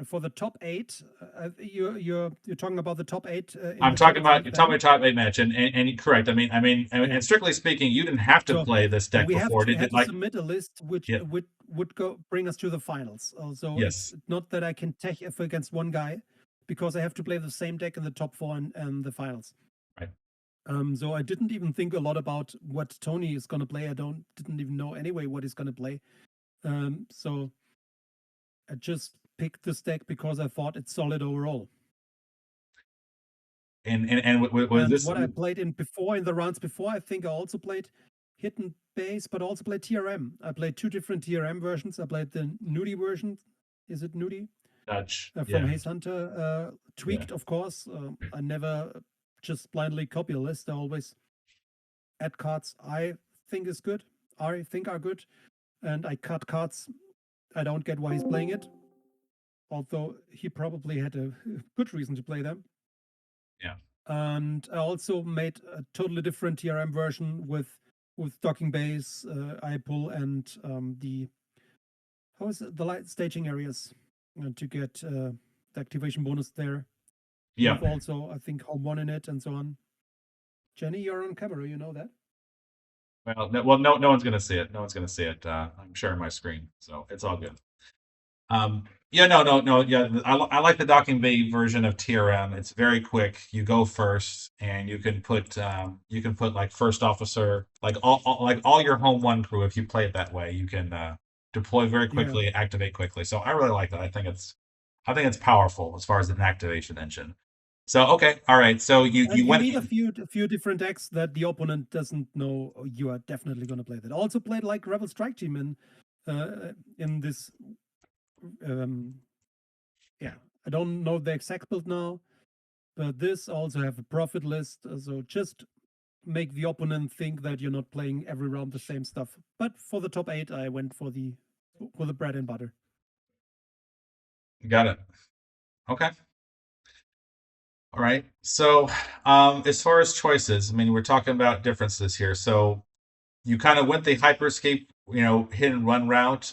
for the top 8. You're talking about the top 8 in I'm the talking Champions about League you talking band. about top 8 match, and correct. I mean, Yeah. and strictly speaking, you didn't have to So play this deck before. we Did had it to like submit a list which yeah, would go bring us to the finals. So it's yes, not that I can tech if against one guy, because I have to play the same deck in the top 4 and the finals. right. So I didn't even think a lot about what Tony is gonna play. Didn't even know anyway what he's gonna play. So I just picked this deck because I thought it's solid overall. And was And this what I played in the rounds before, I think I also played Hidden Base, but also played TRM. I played 2 different TRM versions. I played the Nudie version. Is it Nudie? Dutch? From Yeah, Haze Hunter, yeah. tweaked, of course. I never just blindly copy a list. I always add cards I think is good, I think are good, and I cut cards I don't get why he's playing it, although he probably had a good reason to play them. Yeah. And I also made a totally different TRM version with docking base, eye pull, and the how is it, the light staging areas to get the activation bonus there. Yeah. With also I think home one in it and so on. Jenny, you're on camera. You know that. No one's gonna see it. No one's gonna see it. I'm sharing my screen, so it's all good. Yeah, no, no, no. Yeah, I like the docking bay version of TRM. It's very quick. You go first, and you can put like first officer, like all your home one crew. If you play it that way, you can deploy very Yeah. quickly, activate quickly. So I really like that. I think it's powerful as far as an activation engine. So okay, all right. So you And you you went need a in. few different decks that the opponent doesn't know you are definitely going to play that. Also played like Rebel Strike Team in this. Um, yeah, I don't know the exact build now, but this also have a profit list. So just make the opponent think that you're not playing every round the same stuff. But for the top 8, I went for the bread and butter. Got it. Okay. All right. So, as far as choices, I mean, we're talking about differences here. So, you kind of went the hyperscape, hit and run route.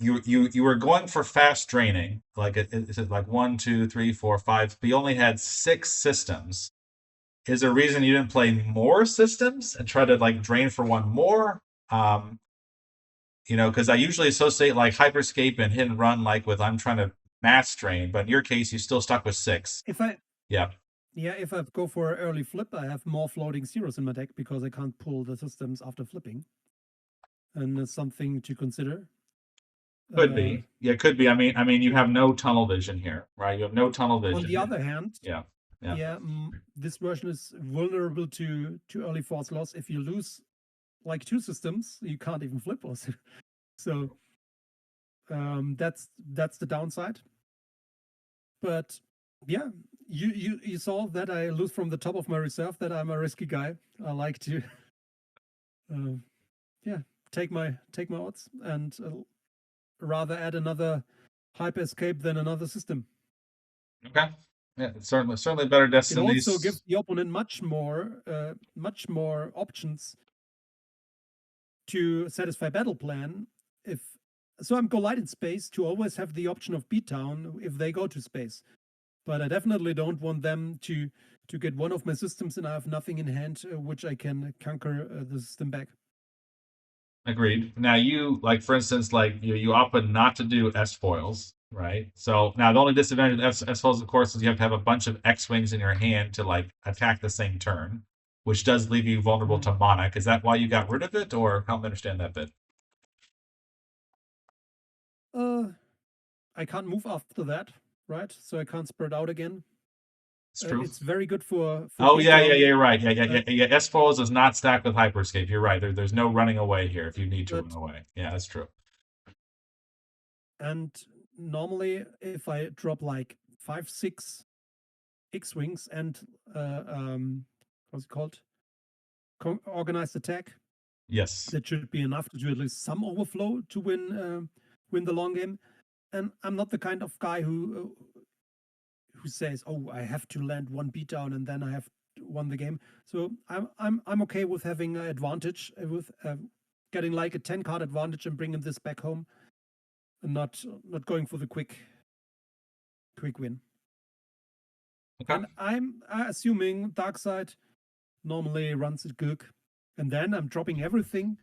You were going for fast draining, like is it like 1, 2, 3, 4, 5, but you only had 6 systems. Is there a reason you didn't play more systems and try to like drain for one more? Um, because I usually associate like hyperscape and hit and run like with I'm trying to mass drain, but in your case, you still stuck with 6. If I Yeah. Yeah, if I go for an early flip, I have more floating zeros in my deck because I can't pull the systems after flipping, and it's something to consider. Could be. Yeah, could be. I mean, you have no tunnel vision here, right? You have no tunnel On vision. the other hand, Yeah. Yeah. yeah, this version is vulnerable to early force loss. If you lose like 2 systems, you can't even flip us. So that's the downside. But yeah, you saw that I lose from the top of my reserve. That I'm a risky guy. I like to, uh, yeah, take my odds and rather add another Hyper Escape than another system. Okay. Yeah, it's certainly better It also gives destinies. the opponent much more options to satisfy battle plan. If so, I'm go light in space to always have the option of beatdown if they go to space. But I definitely don't want them to get one of my systems and I have nothing in hand which I can conquer the system back. Agreed. Now you like, for instance, like you often not to do S foils, right? So now the only disadvantage of S foils, of course, is you have to have a bunch of X wings in your hand to like attack the same turn, which does leave you vulnerable Mm. to Monarch. Is that why you got rid of it, or help me understand that bit? Uh, I can't move after that, right? So I can't spread out again. It's true. It's very good for Oh yeah, yeah, beatdown. yeah, you're right. Yeah, yeah, Uh, yeah, yeah. S foils is not stacked with Hyperscape. You're right. There's no running away here if you need to run but away. Yeah, that's true. and normally if I drop like 5, 6 X-wings and what's it called? Organized attack, Yes. that should be enough to do at least some overflow to win the long game. And I'm not the kind of guy who says, "Oh, I have to land one beatdown and then I have won the game." So I'm okay with having an advantage with getting like a 10 card advantage and bringing this back home, and not going for the quick win. Okay. And I'm assuming dark side normally runs it Gurk, and then I'm dropping everything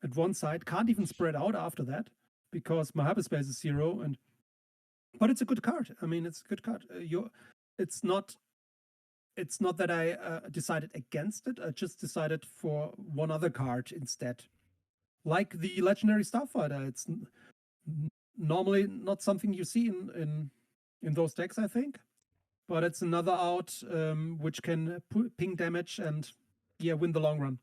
at one side. Can't even spread out after that because my hyperspace is 0. And but it's a good card. I mean, it's a good card. It's not. It's not that I decided against it. I just decided for one other card instead, like the legendary Starfighter. It's normally not something you see in those decks, I think. But it's another out which can ping damage and win the long run.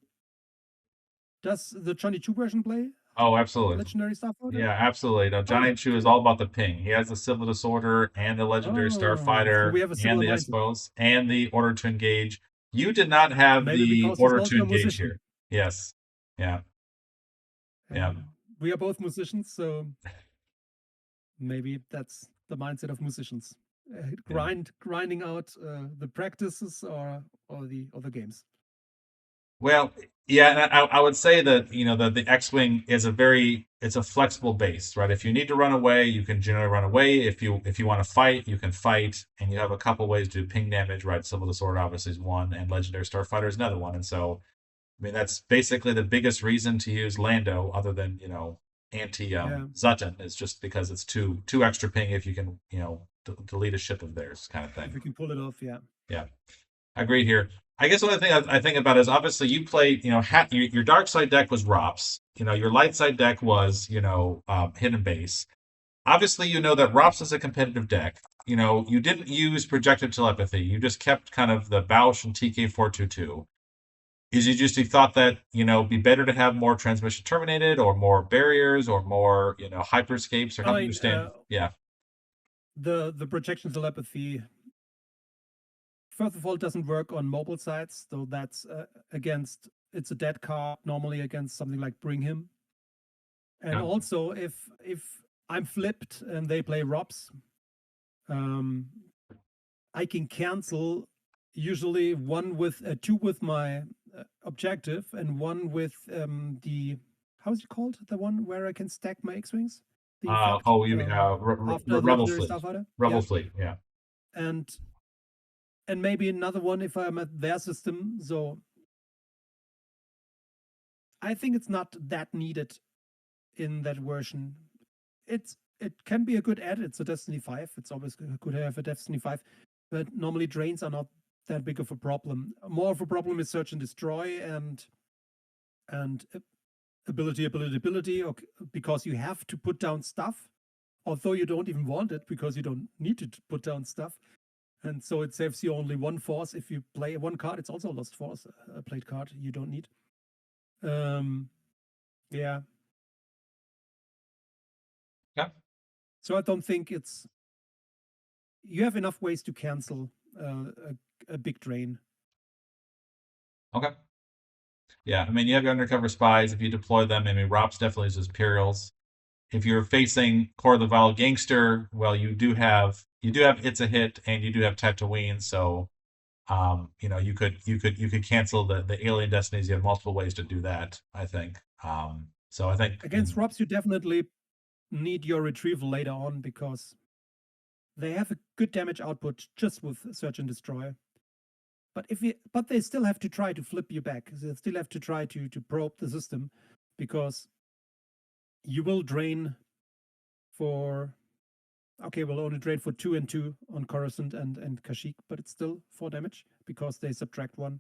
Does the Johnny 2 version play Oh, absolutely. legendary Starfighter? Yeah, absolutely. No, Oh, Johnny Chu is cool. all about the ping. He has the Civil Disorder and the Legendary Oh, so Starfighter we have a and similar the mindset. Espos and the Order to Engage. You did not have Maybe the because he's Order to also a Engage musician. here. Yes. Yeah. Yeah, Yeah. we are both musicians, so maybe that's the mindset of musicians. Yeah. Grinding out the practices or the games. Well, yeah, and I would say that the X-wing is it's a flexible base, right? If you need to run away, you can generally run away. If you want to fight, you can fight, and you have a couple ways to do ping damage, right? Civil Sword obviously is one, and Legendary Starfighter is another one. And so, I mean, that's basically the biggest reason to use Lando, other than anti Yeah, Zutton, is just because it's two extra ping if you can delete a ship of theirs, kind of if thing. we can pull it off, yeah. Yeah. Agreed here. I guess the other thing I think about is obviously you played, your dark side deck was ROPS. Your light side deck was, hidden base. Obviously, you know that ROPS is a competitive deck. You didn't use projected telepathy. You just kept kind of the Bausch and TK422. Is you thought that, be better to have more transmission terminated or more barriers or more, hyperscapes or I help me mean, understand? Yeah. the projection telepathy, first of all, doesn't work on mobile sites, so that's against. It's a dead card normally against something like Bring Him. And Yeah. also, if I'm flipped and they play Robs, um, I can cancel usually one with two with my objective and one with the how's it called, the one where I can stack my X-wings, the effect You after the Rebel legendary Fleet. Starfighter. Rebel Yeah, Fleet. Yeah. and maybe another one if I'm at their system. So I think it's not that needed in that version. It can be a good add. It's a Destiny 5. It's always good to have a Destiny 5, but normally drains are not that big of a problem. More of a problem is search and destroy and ability, because you have to put down stuff, although you don't even want it because you don't need to put down stuff. And so it saves you only one force. If you play one card, it's also a lost force, a played card you don't need. Um, yeah. Yeah. So I don't think you have enough ways to cancel a big drain. Okay. Yeah, I mean, you have your undercover spies. If you deploy them, I mean, ROPS definitely uses Imperials. if you're facing Core of the Vile Gangster, well, you do have It's a Hit and you do have Tatooine, so you could cancel the alien destinies. You have multiple ways to do that, I think. So I think Against Robs, you definitely need your retrieval later on because they have a good damage output just with Search and Destroy. But they still have to try to flip you back. They still have to try to probe the system because you will drain for we'll only drain for 2 and 2 on Coruscant and Kashyyyk, but it's still 4 damage because they subtract 1.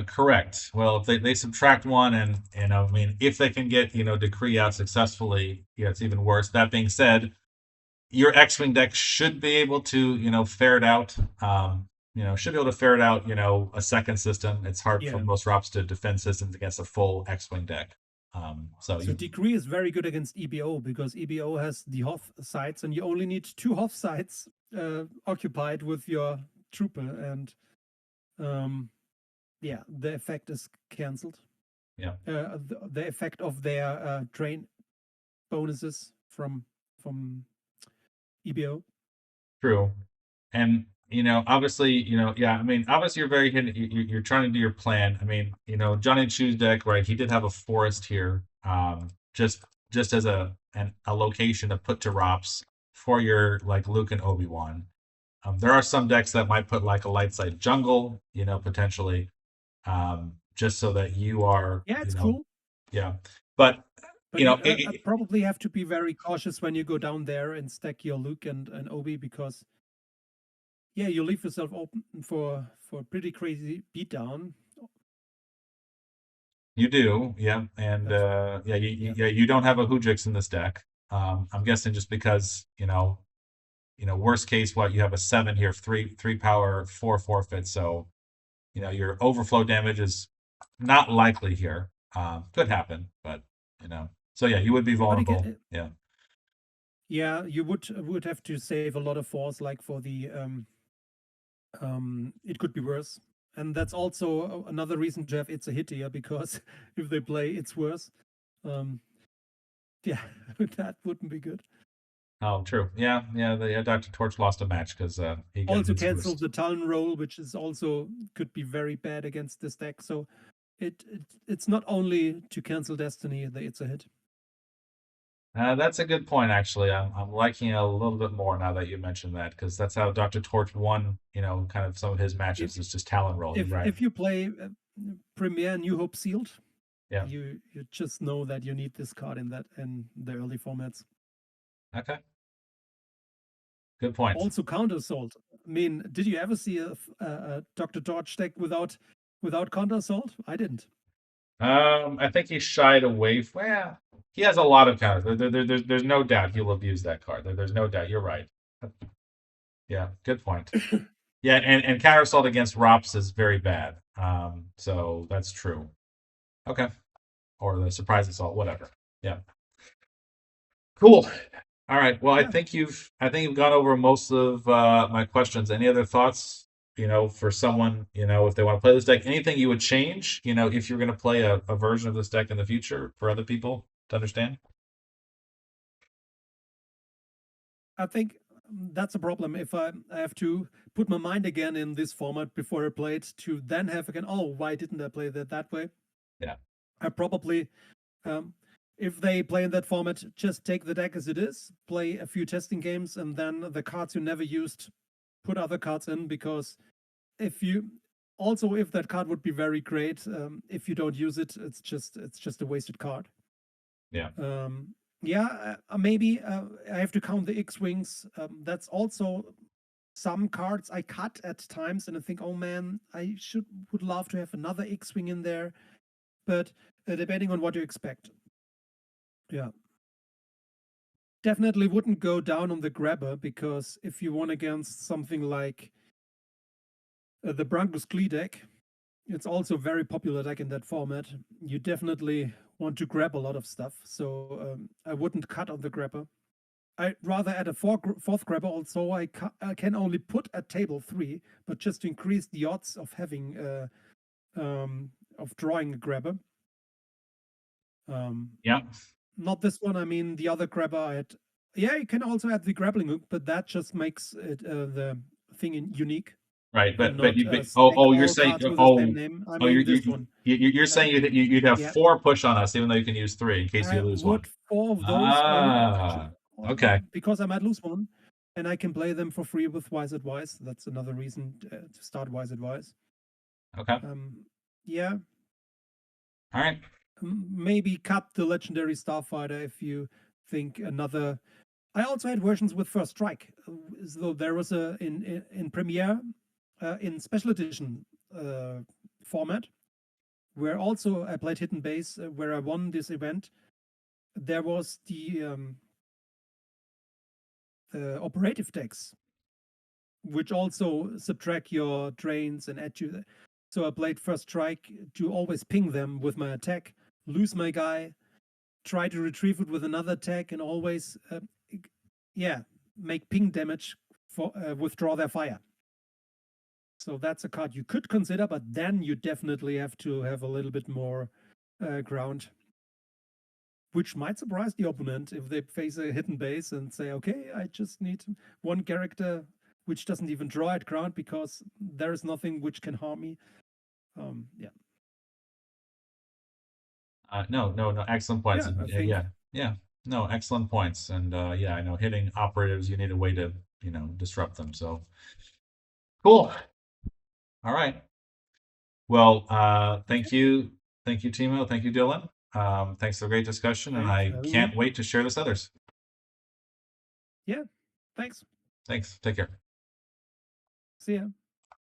correct. Well, if they subtract one, and I mean, if they can get Decree out successfully, yeah, it's even worse. That being said, your X-wing deck should be able to ferret out. Should be able to ferret out a second system. It's hard for Yeah. most Rops to defend systems against a full X-wing deck. So So Decree is very good against EBO because EBO has the Hoth sites and you only need 2 Hoth sites occupied with your trooper, and the effect is cancelled. Yeah. The effect of their drain bonuses from EBO. True. And obviously, yeah, I mean, obviously you're very hidden. You're trying to do your plan. I mean, Johnny Chu's deck, right? He did have a forest here, just as a location to put to Rops for your like Luke and Obi-Wan. There are some decks that might put like a light side jungle, potentially, just so that you are, Yeah, it's cool. yeah. But But you probably have to be very cautious when you go down there and stack your Luke and Obi because you leave yourself open for a pretty crazy beatdown. You do, yeah, and you don't have a Hujix in this deck. I'm guessing just because worst case, what you have a 7 here, 3 power, 4 forfeit, so your overflow damage is not likely here. Could happen, but so yeah, you would be vulnerable. Again, yeah, you would have to save a lot of force, like for the it could be worse. And that's also another reason to have It's a Hit here, because if they play It's Worse, that wouldn't be good. Oh, true. Yeah. Dr. Torch lost a match because he got also canceled the Talon roll, which is also could be very bad against this deck. So it's not only to cancel Destiny that It's a Hit. That's a good point, actually. I'm liking it a little bit more now that you mentioned that, because that's how Dr. Torch won, kind of some of his matches. It's just talent rolling, right? If you play Premier New Hope Sealed, yeah, you just know that you need this card in the early formats. Okay. Good point. Also, Counter Assault. I mean, did you ever see a Dr. Torch deck without Counter Assault? I didn't. I think he shied away. Well, he has a lot of counters. There's no doubt he'll abuse that card. There's no doubt. You're right. Yeah, good point. Yeah, and counter assault against Rops is very bad. So that's true. Okay. Or the surprise assault, whatever. Yeah. Cool. All right. Well, I think you've gone over most of my questions. Any other thoughts? For someone, if they want to play this deck, anything you would change? If you're going to play a version of this deck in the future for other people to understand. I think that's a problem. If I have to put my mind again in this format before I play it, to then have again, oh, why didn't I play that way? Yeah. I probably, if they play in that format, just take the deck as it is, play a few testing games, and then the cards you never used, put other cards in, because if that card would be very great, if you don't use it, it's just a wasted card. Yeah. Maybe I have to count the X-Wings. That's also some cards I cut at times, and I think, oh man, I would love to have another X-Wing in there, but depending on what you expect. Yeah. Definitely wouldn't go down on the grabber, because if you won against something like the Brancos Glee deck, it's also a very popular deck in that format. You definitely want to grab a lot of stuff, so I wouldn't cut on the grabber. I'd rather add a fourth grabber, also I can only put at table 3, but just to increase the odds of having of drawing a grabber. Yeah. Not this one. I mean, the other grabber I had. Yeah, you can also add the grappling hook, but that just makes it the thing unique Right, and but not you stack you're all saying cards with the same name. I mean, this one. you're Uh, saying you'd have yeah, 4 push on us, even though you can use 3 in case I you lose one. would 4 of those Ah, okay, because I might lose one, and I can play them for free with Wise Advice. That's another reason to start Wise Advice. okay, Yeah, all right. maybe cut the Legendary Starfighter if you think another. I also had versions with First Strike. So there was a in Premiere, in Special Edition format, where also I played Hidden Base, where I won this event. There was the operative decks, which also subtract your drains and add you. So I played First Strike to always ping them with my attack, lose my guy, try to retrieve it with another attack, and always, yeah, make ping damage for withdraw their fire. So that's a card you could consider, but then you definitely have to have a little bit more ground, which might surprise the opponent if they face a hidden base and say, okay, I just need one character which doesn't even draw at ground because there is nothing which can harm me. Yeah. No, excellent points. Yeah, I Yeah, think. yeah, no, excellent points. And yeah, I know hitting operatives, you need a way to, disrupt them. So cool. All right. Well, Okay. thank you, Timo, thank you, Dylan. Thanks for a great discussion, and Thanks for I having me. can't wait to share this with others. Yeah. Thanks. Thanks. Take care. See ya.